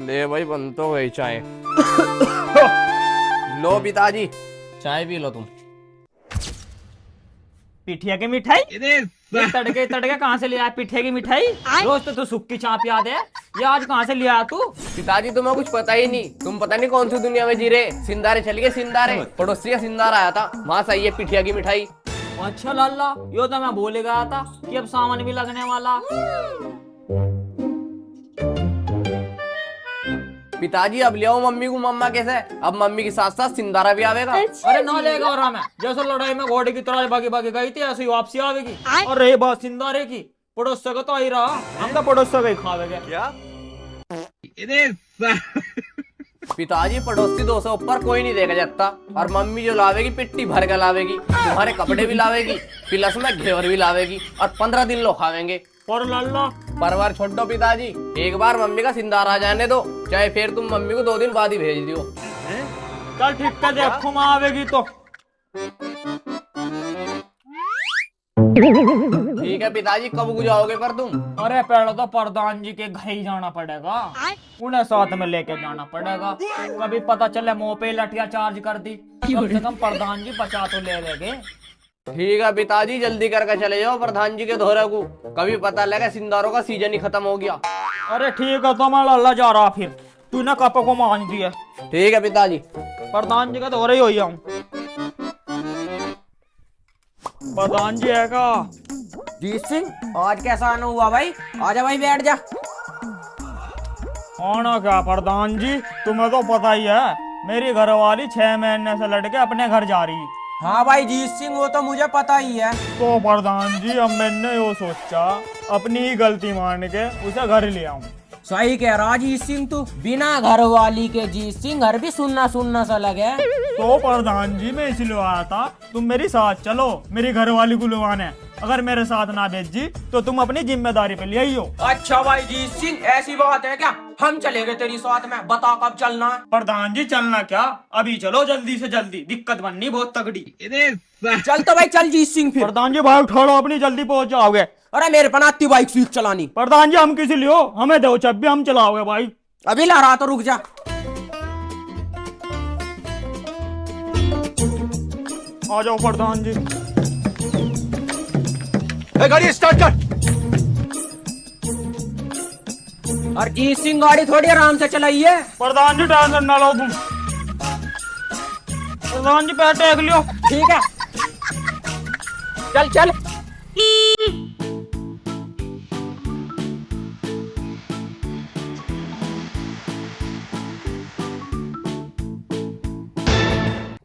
ले भाई, बन तो गई चाय। लो पिताजी, चाय पी लो तुम। पिठिया की मिठाई? ये तड़के तड़के कहाँ से ले आया पिठिया की मिठाई? रोज तो तू सुक्की चाप याद है, ये आज कहाँ से ले आया तू? पिताजी तुम्हें कुछ पता ही नहीं, तुम पता नहीं कौन सी दुनिया में जी रहे। सिंदारे चल गए, सिंदारे पड़ोसी का सिंदार आया था, वहां से आई है पिठिया की मिठाई। अच्छा लाला, यो तो मैं भूल गया था कि अब सावन भी लगने वाला। पिताजी अब ले आओ मम्मी को, मम्मा कैसे, अब मम्मी के साथ साथ सिंदारा भी आवेगा। अरे ना लेगा और मैं जैसे लड़ाई में घोड़े की तरह भागी भागी गई थी, ऐसे ही वापसी आवेगी। और रही बात सिंदारे की, पड़ोसा का तो आई रहा, हम तो पड़ोसा का ही खावेंगे क्या? पिताजी पड़ोसी 200 ऊपर कोई नहीं देगा जाता, और मम्मी जो लावेगी पिट्टी भर के लावेगी, तुम्हारे कपड़े भी लावेगी, प्लस में घेवर भी लावेगी, और 15 दिन लोग खावेंगे। और लाला परवार छोड़ दो पिताजी, एक बार मम्मी का सिंदारा आ जाने दो, चाहे फिर तुम मम्मी को 2 दिन बाद ही भेज दियो। चल ठीक है, देखो माँ आवेगी तो। ठीक है पिताजी, कब को जाओगे पर तुम? अरे पहले तो प्रधान जी के घर ही जाना पड़ेगा, उन्हें साथ में लेके जाना पड़ेगा। कभी पता चले मुंह पे लठिया चार्ज कर दी, कम से कम प्रधान जी बचा तो ले लेंगे। ठीक है पिताजी, जल्दी करके चले जाओ प्रधान जी के धोरे को, कभी पता लगा सिंदारों का सीजन ही खत्म हो गया। अरे ठीक है, तो मैं लाला जा रहा, फिर तू ना कप को मान दिया। ठीक है पिताजी। प्रधान जी का धोरे ही हो जाऊं। प्रधान जी है का? जीत सिंह, आज कैसा आना हुआ भाई? आजा भाई, बैठ जा। आना क्या प्रधान जी, तुम्हें तो पता ही है, मेरी घरवाली 6 महीने से लड़के अपने घर जा रही। हाँ भाई जीत सिंह, वो तो मुझे पता ही है। तो प्रधान जी अब मैंने वो सोचा अपनी ही गलती मान के उसे घर ले आऊं। सही कह रहा जीत सिंह, तू बिना घर वाली के जीत सिंह घर भी सुनना सुनना सा लगे। तो प्रधान जी मैं इसलिए आया था, तुम मेरी साथ चलो मेरी घरवाली को लुभाने। अगर मेरे साथ ना भेजी तो तुम अपनी जिम्मेदारी पे ले आइयो। अच्छा भाई जीत सिंह, ऐसी बात है क्या? हम चलेंगे तेरी साथ में, बता कब चलना है? प्रधान जी चलना क्या, अभी चलो जल्दी से जल्दी, दिक्कत बननी बहुत तगड़ी। चल तो भाई चल जीत सिंह फिर। प्रधान जी बाइक उठाओ अपनी, जल्दी पहुंच जाओगे। अरे मेरे पर आती बाइक सीख चलानी। प्रधान जी हम किसी लियो, हमें दो चब्बी, हम चलाओगे बाइक। अभी ला रहा तो रुक जा। आ जाओ प्रधान जी। गाड़ी स्टार्ट कर। और जीत सिंह गाड़ी थोड़ी आराम से चलाइए। प्रधान जी टेंशन ना लो तुम। प्रधान जी पैर टेक लियो। ठीक है, चल चल।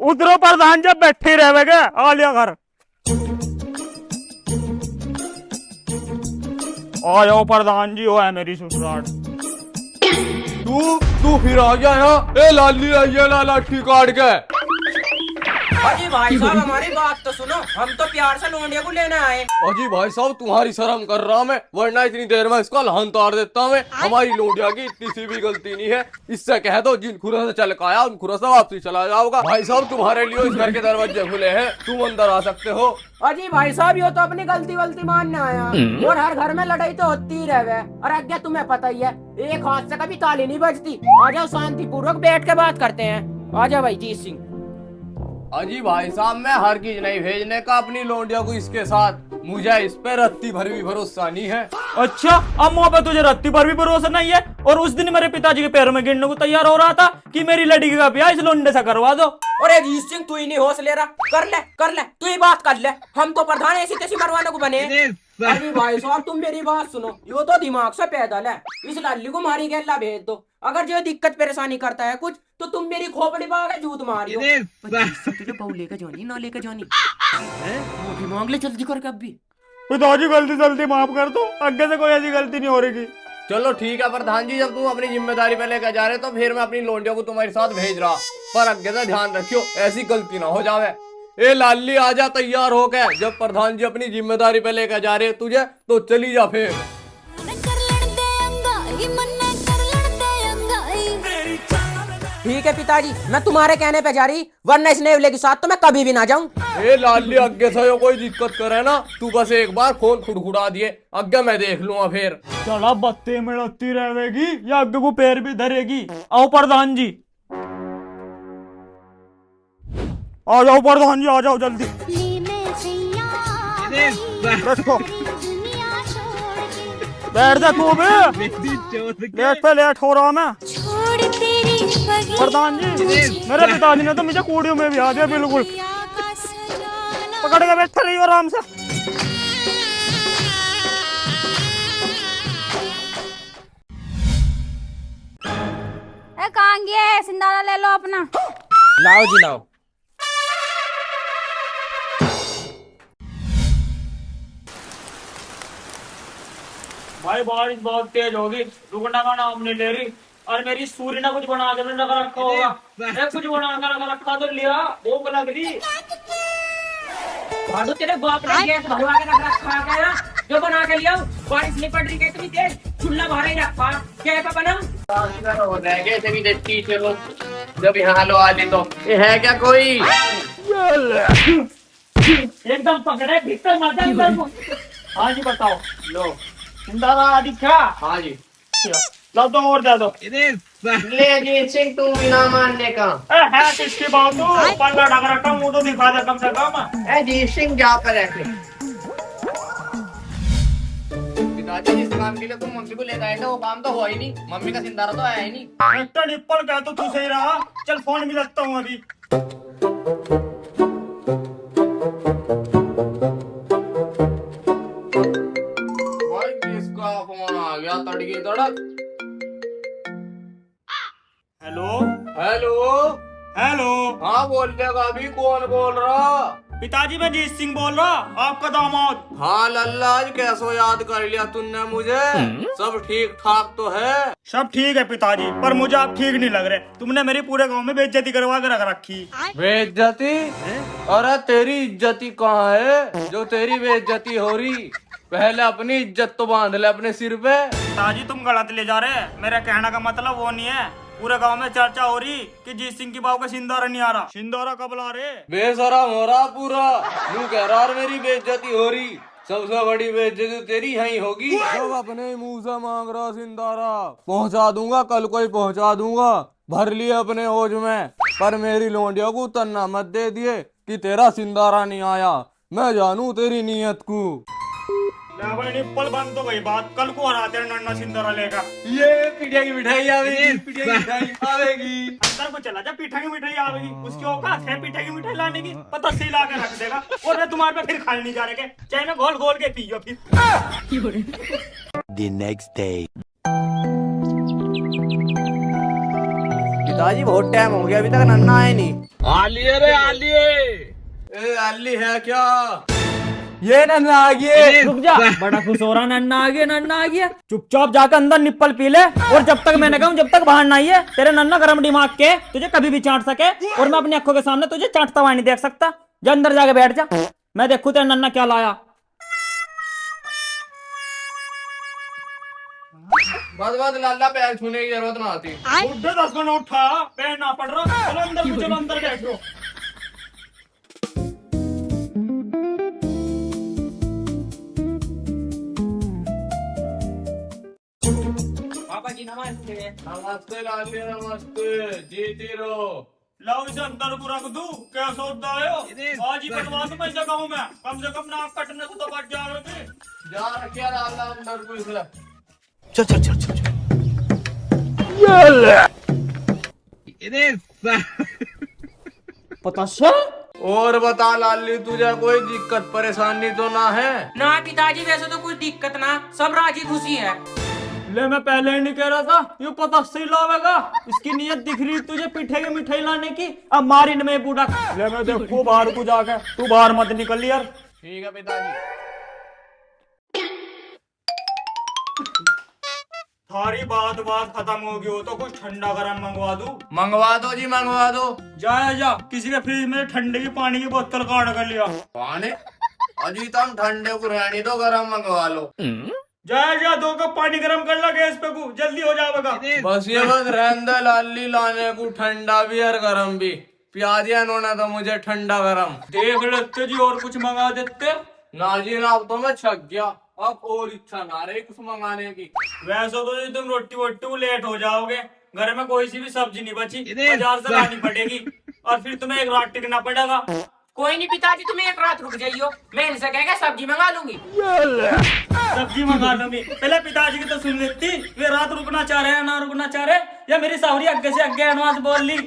उतरो प्रधान जी, बैठे रहेगा आ लिया घर। आ जाओ प्रधान जी, वो है मेरी ससुराल। तू फिर आ गया यहाँ? ए लाली आई है ना लाठी काट के। अजी भाई साहब हमारी बात तो सुनो, हम तो प्यार से लोंडिया को लेने आए। अजी भाई साहब तुम्हारी शर्म कर रहा मैं, वरना इतनी देर में इसका लहन तार देता मैं। हमारी लोंडिया की इतनी सी भी गलती नहीं है, इससे कह दो जिन खुरा से चल आया उन खुरा से वापसी चला जाओगा। भाई साहब तुम्हारे लिए इस घर के दरवाजे खुले हैं, तुम अंदर आ सकते हो। अजी भाई साहब ये तो अपनी गलती वलती मानने आया, और हर घर में लड़ाई तो होती ही रहे। और आज्ञा तुम्हें पता ही है, एक हाथ से कभी ताली नहीं बजती। आ जाओ शांति पूर्वक बैठ के बात करते हैं। आ जाओ भाई जीत सिंह। अजी भाई साहब मैं हर चीज नहीं भेजने का अपनी लोंडिया को इसके साथ, मुझे इस पे रत्ती भर भी भरोसा नहीं है। अच्छा, अब मुँह पे तुझे रत्ती पर भी भरोसा नहीं है? और उस दिन मेरे पिताजी के पैरों में गिरने को तैयार हो रहा था कि मेरी लड़की का ब्याह इस लोंडे से करवा दो। अरे जीत सिंह तू ही नहीं होश ले रहा, कर ले तू ही बात कर ले। हम तो प्रधान ऐसी तैसी मरवाने को बने। अरे भाई साहब तुम मेरी बात सुनो, यो तो दिमाग से पैदल है, इस लाली को मारी गेला भेज दो। अगर जो दिक्कत परेशानी करता है कुछ तो तुम मेरी खोपड़ी बाग जूत मारियो। तुझे बहू लेकर जानी ना लेकर जानी, माफी मांग ले जल्दी करके। अब भी पिताजी गलती जल्दी माफ कर दो, आगे से कोई ऐसी गलती नहीं हो रही। चलो ठीक है प्रधान जी, जब तुम अपनी जिम्मेदारी पे लेकर जा रहे तो फिर मैं अपनी लोंडियों को तुम्हारे साथ भेज रहा, पर आगे से ध्यान रखियो ऐसी गलती ना हो जावे। ए लाली आजा तैयार हो गए, जब प्रधान जी अपनी जिम्मेदारी पे लेकर जा रहे तुझे तो चली जा फिर। ठीक है पिताजी, मैं तुम्हारे कहने पे जा रही, वरना इस नेवले के साथ तो मैं कभी भी ना जाऊं। ए लाली अग्गे से यो कोई दिक्कत करे ना, तू बस एक बार फोन खुड़खुड़ा दिए, अग्गे मैं देख लूंगा फिर। चला बत्ते में लत्ती रहेगी या आगे को पैर भी धरेगी। आओ प्रधान जी, आ जाओ प्रधान जी, आ जाओ जल्दी। बैठो, बैठ जा तू भी, लेट पे लेट हो रहा मैं। प्रधान जी, मेरे पिताजी ने तो मुझे कूड़ियों में भी आ दिया बिल्कुल। पकड़ के बैठ रही हो आराम से। कहाँ गया है? सिंधारा ले लो अपना। लाओ जी लाओ। भाई बारिश बहुत तेज होगी, रुकने का नाम नहीं ले रही। और मेरी सूर्य ने कुछ बना के रखा होगा, कुछ बना कर रखा तो लिया, भूख लग रही। भादु तेरे बाप ने गैस भरवा के रख रखा है क्या? जो बना के लिया, बारिश नहीं पड़ रही क्या इतनी तेज? चूल्हा बाहर ही रखा, क्या पे बनाऊं? चलो जब यहाँ लो आली तो ये है क्या कोई? एकदम पकड़े भीतर मर जाए। हाँ जी बताओ। लो सिंधारा आदि क्या? हाँ जी, लो दो और दे दो। ले जी सिंह, तू बिना मानने का है किसकी बात हो? पल्ला ढक रखा, मुंह तो दिखा दे कम से कम। है जी सिंह, जा पर रखे। पिताजी जिस काम के लिए तुम मम्मी को ले गए थे वो काम तो हुआ ही नहीं, मम्मी का सिंधारा तो आया ही नहीं। मिस्टर निप्पल कह तो तू सही रहा। चल फोन भी रखता हूँ अभी। भाई किसका फोन आ गया तड़की तड़क? Hello hello hello. हाँ बोल देगा, अभी कौन बोल रहा? पिताजी मैं जीत सिंह बोल रहा, आपका दामाद। हाँ लल्ला, आज कैसो याद कर लिया तुमने मुझे? सब ठीक ठाक तो है? सब ठीक है पिताजी, पर मुझे आप ठीक नहीं लग रहे। तुमने मेरी पूरे गांव में बेइज्जती करवा के रख रखी। बेइज्जती? अरे तेरी इज्जती कहाँ है जो तेरी बेइज्जती हो रही? पहले अपनी इज्जत तो बांध ले अपने सिर पे। पिताजी तुम गलत ले जा रहे, मेरा कहने का मतलब वो नहीं है। पूरे गांव में चर्चा हो रही कि जीत सिंह की बहू का सिंधारा नहीं आ रहा। सिंधारा कब ला रहे? बेशरम हो रहा पूरा, तू कह रहा और मेरी बेइज्जती हो रही। सबसे बड़ी बेइज्जती तेरी यही होगी जब अपने मुंह से मांग रहा सिंधारा। पहुंचा दूंगा, कल को ही पहुंचा दूंगा, भर लिए अपने होज में। पर मेरी लोंडिया को तन्ना मत दे दिए कि तेरा सिंधारा नहीं आया, मैं जानू तेरी नीयत को। निप्पल बंद तो गई बात, कल को हराते हैं नन्ना सिंधारा लेगा। ये पीठे की मिठाई आवेगी, पीठे की मिठाई आवेगी। अंदर को चला जा, पीठा की मिठाई आवेगी। उसकी औकात है पीठे की मिठाई लाने की, पता सिला के रख देगा। और मैं तुम्हारे पे फिर खाने नहीं जा रहे, चाहे ना घोल घोल के पियो फिर। The next day. पिताजी बहुत टाइम हो गया, अभी तक नन्ना आया नहीं। आलिए रे आलिए। ए आली है क्या? ये नन्ना आ गया। रुक जा, बड़ा खुश हो रहा, नन्ना आ गया, नन्ना आ गया। चुपचाप जाकर अंदर निप्पल पी ले, और जब तक मैंने कहूं जब तक बाहर ना आइए, तेरे नन्ना गरम दिमाग के तुझे कभी भी चाट सके, और मैं अपनी आंखों के सामने तुझे चाटता हुआ नहीं देख सकता। जा अंदर जाके बैठ जा, मैं देखूं तेरा नन्ना क्या लाया। बस बस लाला, पैर छूने की जरूरत ना आती। बुड्ढे 10 मिनट उठा, पैर ना पड़ रहा। चलो अंदर, चलो अंदर बैठो। पापा जी नमस्ते। नमस्ते लाली, नमस्ते, जीती रहो। लाओ इसे अंदर को रख दूं, क्या सोचता है? आज ही कटवा दूं मैं इसे गाँव में, कम से कम नाक कटने को तो बच जाओगे। जा रखिया लाला अंदर को इसे। चल चल चल चल चल। पता चल। और बता लाली, तुझे कोई दिक्कत परेशानी तो ना है? ना पिताजी, वैसे तो कुछ दिक्कत ना, सब राजी खुशी है। ले मैं पहले ही नहीं कह रहा था, ये पता सही लावेगा। इसकी नीयत दिख रही तुझे पीठे की मिठाई लाने की, अब मारी न में बूढ़ा। ले मैं देखो बाहर को जाके, तू बाहर मत निकल यार। ठीक है पिताजी। सारी बात खत्म हो गई हो तो कुछ ठंडा गरम मंगवा दूं? मंगवा दो जी, मंगवा दो। जा किसी के फ्रिज में ठंडे की पानी की बोतल काट कर लिया। पानी? अजी तुम ठंडे को रहने दो, गरम मंगवा लो। जा 2 कप पानी गरम कर ला गैस पे को, जल्दी हो जाएगा। बस ये बस रहने दे लाली लाने को, ठंडा भी और गरम भी। प्याज या इन्होंने तो मुझे ठंडा गरम देख लेते जी, और कुछ मंगा देते। ना जी ना, अब तो मैं छक गया, अब और इच्छा ना रही कुछ मंगाने की। वैसे तो जी तुम रोटी वोटी को लेट हो जाओगे, घर में कोई सी भी सब्जी नहीं बची, बाजार से लानी पड़ेगी और फिर तुम्हें एक रात टिकना पड़ेगा। कोई नहीं पिताजी, तुम एक रात रुक जाइयो, मैं इनसे कह सब्जी मंगा लूंगी। सब्जी मंगा लूंगी, पहले पिताजी की तो सुन लेती, वे रात रुकना चाह रहे हैं ना रुकना चाह रहे, या मेरी सावरी आगे से आगे एडवांस बोल ली।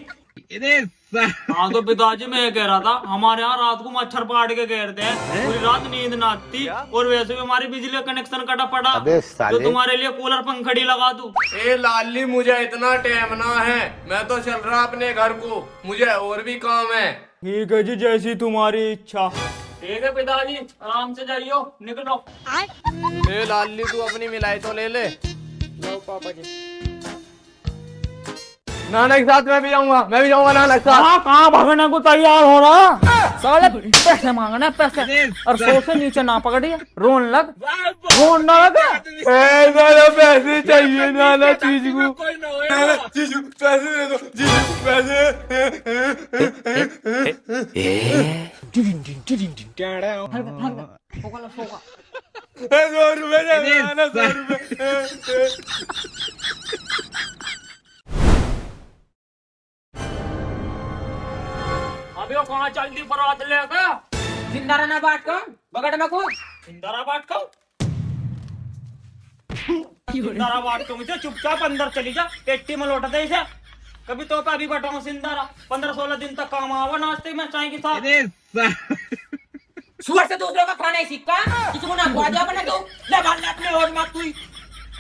हाँ तो पिताजी मैं ये कह रहा था, हमारे यहाँ रात को मच्छर पाड़ के घेरते हैं, पूरी रात नींद ना आती, और वैसे भी हमारी बिजली का कनेक्शन कटा पड़ा, तो तुम्हारे लिए कूलर पंखड़ी लगा दूं। ए लाली, मुझे इतना टाइम ना है, मैं तो चल रहा अपने घर को, मुझे और भी काम है। ठीक है जी, जैसी तुम्हारी इच्छा। ठीक है पिताजी, आराम से जाइयो, निकलो। ए लाली, तू अपनी मिलाई तो ले ले। लो पापा जी। नाना के साथ मैं भी जाऊंगा नाना के साथ। कहाँ भागने को तैयार हो रहा? साले पैसे मांगना पैसे, और 100 से नीचे ना पकड़िए, रोन लग लगे। नाना पैसे चाहिए, नाना चीज को, नाना चीजू पैसे दे दो, चीजू पैसे। ₹100 दे नाना, ₹100। अभी वो कहाँ चलती बरात लेकर? जिंदा ना बाट को बगड़ में को इंदारा बाट को मुझे चुपचाप अंदर चली जा, पेटी में लौटा दे इसे। कभी तो अभी बटाऊं सिंदारा, 15-16 दिन तक काम आवा नाश्ते में चाय के साथ। सुअर से दूसरों का खाना ही सीखा, किसी को ना ख्वाजा बना दो, ले भाल ले अपने और मत तू।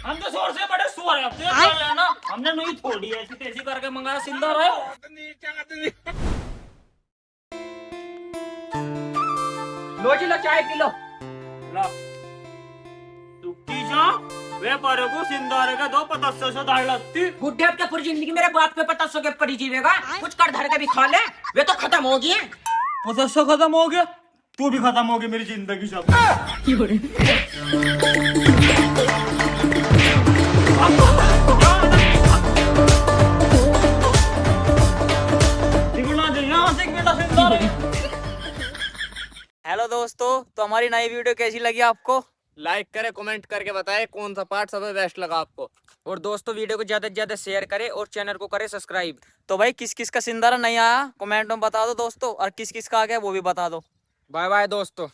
हम तो शोर से बड़े सुअर हैं, तेरे चल लेना, हमने नहीं थोड़ी ऐसी तेजी करके मंगाया सिंदारा। लो जी लो, चाय पी लो। ला दुखी जा, वे पारे को सिंदारे का 2 पतस्से से दाढ़ लगती। गुड्डे के पूरी जिंदगी मेरे बाप पे 500 के पड़ी जीवेगा, कुछ कर धर के भी खा ले, वे तो खत्म हो गए। पतस्सा खत्म हो गया, तू भी खत्म हो गई मेरी जिंदगी सब। हेलो दोस्तों, तो हमारी नई वीडियो कैसी लगी आपको? लाइक करे, कमेंट करके बताए कौन सा पार्ट सबसे बेस्ट लगा आपको। और दोस्तों वीडियो को ज्यादा से ज्यादा शेयर करें और चैनल को करें सब्सक्राइब। तो भाई किस किस का सिंदारा नहीं आया कमेंट में बता दो दोस्तों, और किस किस का आ गया वो भी बता दो। बाय बाय दोस्तों।